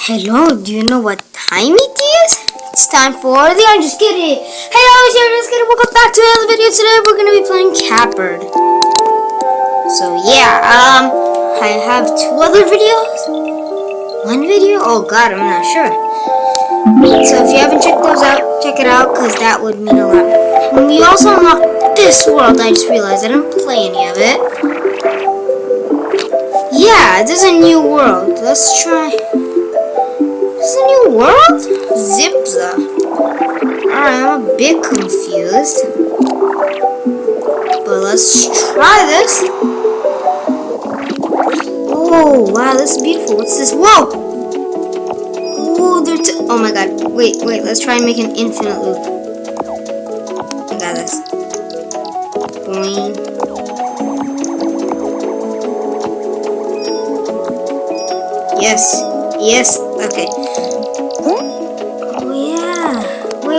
Hello, do you know what time it is? It's time for the I'm Just Kidding. Hey, I'm Just Kidding. Welcome back to another video. Today we're going to be playing Cappered. So yeah, I have two other videos. One video? Oh god, I'm not sure. So if you haven't checked those out, check it out because that would mean a lot. And we also unlocked this world. I just realized I didn't play any of it. Yeah, this is a new world. Let's try. This is a new world? Zipza. Alright, I'm a bit confused. But let's try this. Oh, wow, this is beautiful. What's this? Whoa! Oh, oh my god. Wait, let's try and make an infinite loop. I got this. Boing. Yes, okay. Oh yeah. Wait.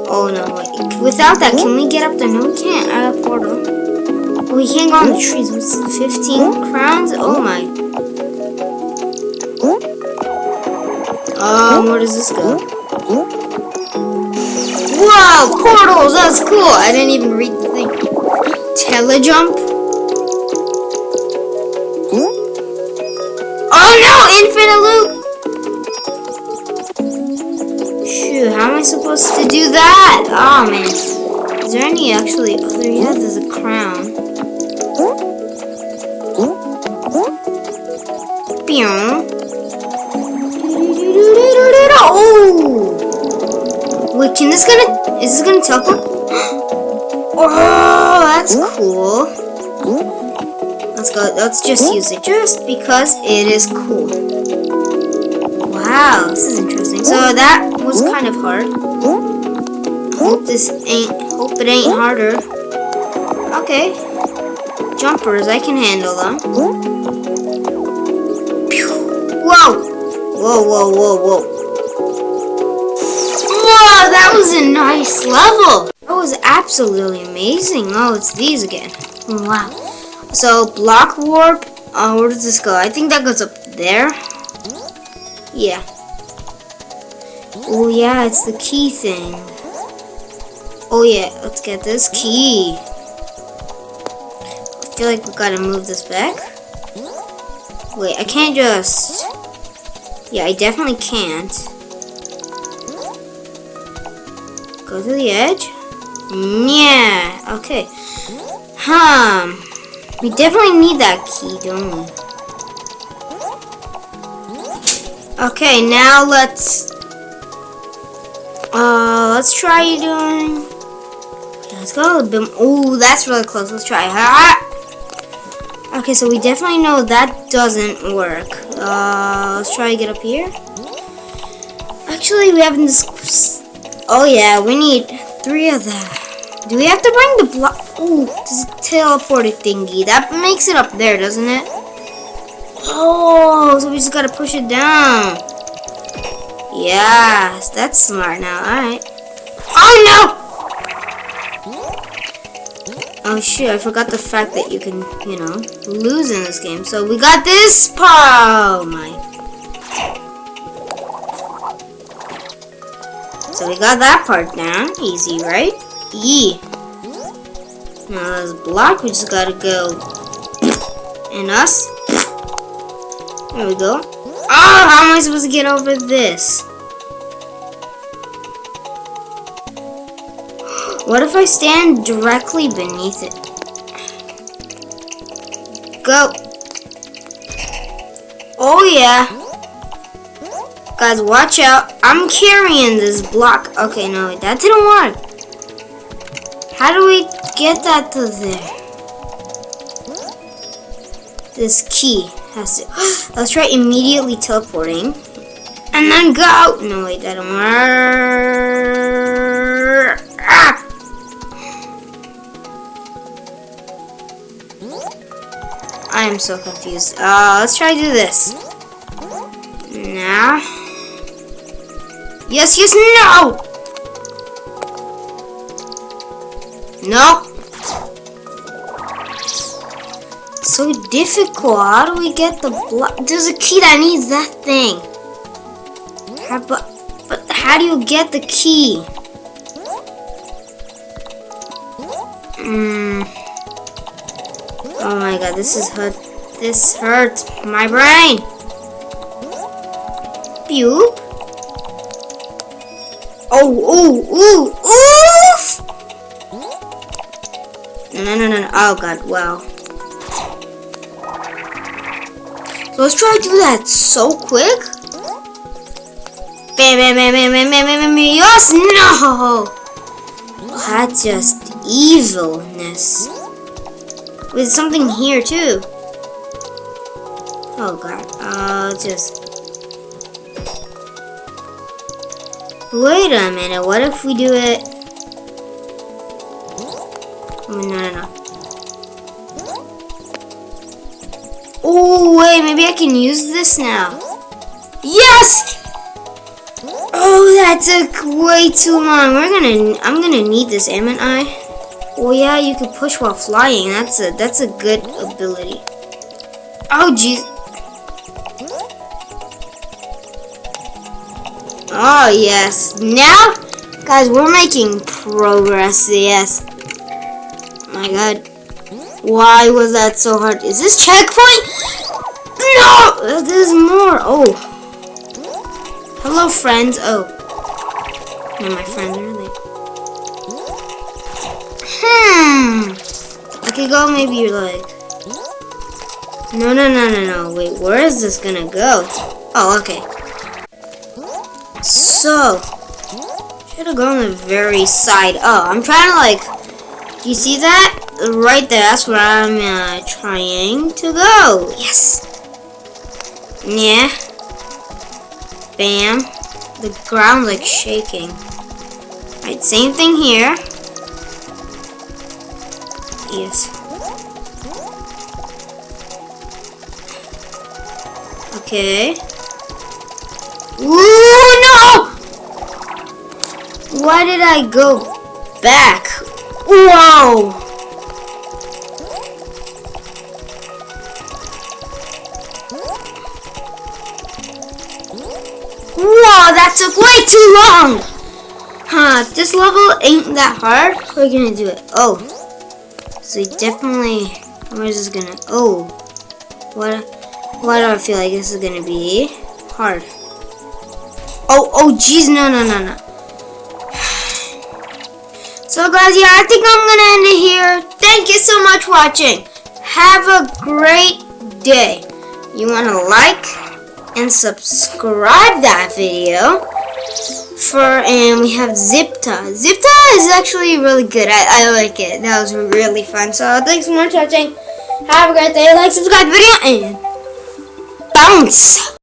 Oh no, wait. Without that, can we get up there? No, we can't. I have portal. Oh, we can't go on the trees. What's 15 crowns? Oh my. Where does this go? Wow, portals! That's cool. I didn't even read the thing. Telejump? Oh no! Infinite loop! Shoot, how am I supposed to do that? Oh man. Is there any actually other? Yeah, there's a crown. Oh! Wait, is this gonna teleport? Oh, that's cool. Let's go. Let's just use it just because it is cool. Wow, this is interesting. So that was kind of hard. Hope it ain't harder. Okay. Jumpers, I can handle them. Whoa! Whoa, that was a nice level. That was absolutely amazing. Oh, it's these again. Wow. So, block warp, where does this go? I think that goes up there. Yeah. Oh yeah, it's the key thing. Oh yeah, let's get this key. I feel like we gotta move this back. Wait, I can't just... Yeah, I definitely can't. Go to the edge. Yeah, okay. We definitely need that key, don't we? Okay, now let's try doing. Let's go a bit. Oh, that's really close. Let's try. Okay, so we definitely know that doesn't work. Let's try to get up here. Actually, we haven't. Oh yeah, we need 3 of that. Do we have to bring the block? Oh, this teleported thingy. That makes it up there, doesn't it? Oh, so we just gotta push it down. Yes, that's smart now. Alright. Oh no! Oh shoot, I forgot the fact that you can, lose in this game. So we got this part. Oh my. So we got that part down. Easy, right? Yeah. Now this block, we just gotta go in us. There we go. Oh, how am I supposed to get over this? What if I stand directly beneath it? Go. Oh yeah. Guys, watch out. I'm carrying this block. Okay, no, that didn't work. How do we get that to there? This key has to... Let's try immediately teleporting. And then go! No, wait, that didn't work. Ah! I am so confused. Let's try to do this. Now. Yes, no! Nope. so difficult. How do we get the block? There's a key that needs that thing. But how do you get the key? Oh my god, this hurts my brain. Boop. Oh, oof! No. Oh god, wow. So let's try to do that so quick. Bam, bam, bam, bam, bam, bam, bam, bam, yes, no! That's just evilness. With something here too. Oh god, wait a minute, what if we do it? No. Oh wait, maybe I can use this now. Yes! Oh, that took way too long. I'm gonna need this, am I? Oh yeah, you can push while flying. That's a good ability. Oh jeez. Oh yes. Now, guys, we're making progress. Yes. My god. Why was that so hard? Is this checkpoint? No! There's more. Oh. Hello, friends. Oh. No, my friends are there. I could go maybe like... No. Wait, where is this gonna go? Oh, okay. So, should have gone on the very side. Oh, I'm trying to like... Do you see that? Right there, that's where I'm trying to go. Yes. Yeah. Bam. The ground's like shaking. Alright, same thing here. Yes. Okay. Ooh, no! Why did I go back? Whoa! Whoa, that took way too long! Huh, this level ain't that hard. We're gonna do it. Oh. So definitely, where is this gonna, oh. Why do I feel like this is gonna be hard? Oh, jeez, no. So guys, yeah, I think I'm gonna end it here. Thank you so much for watching. Have a great day. You wanna like and subscribe that video. And we have Zipta. Zipta is actually really good. I like it. That was really fun. So thanks so much for watching. Have a great day. Like, subscribe the video, and bounce.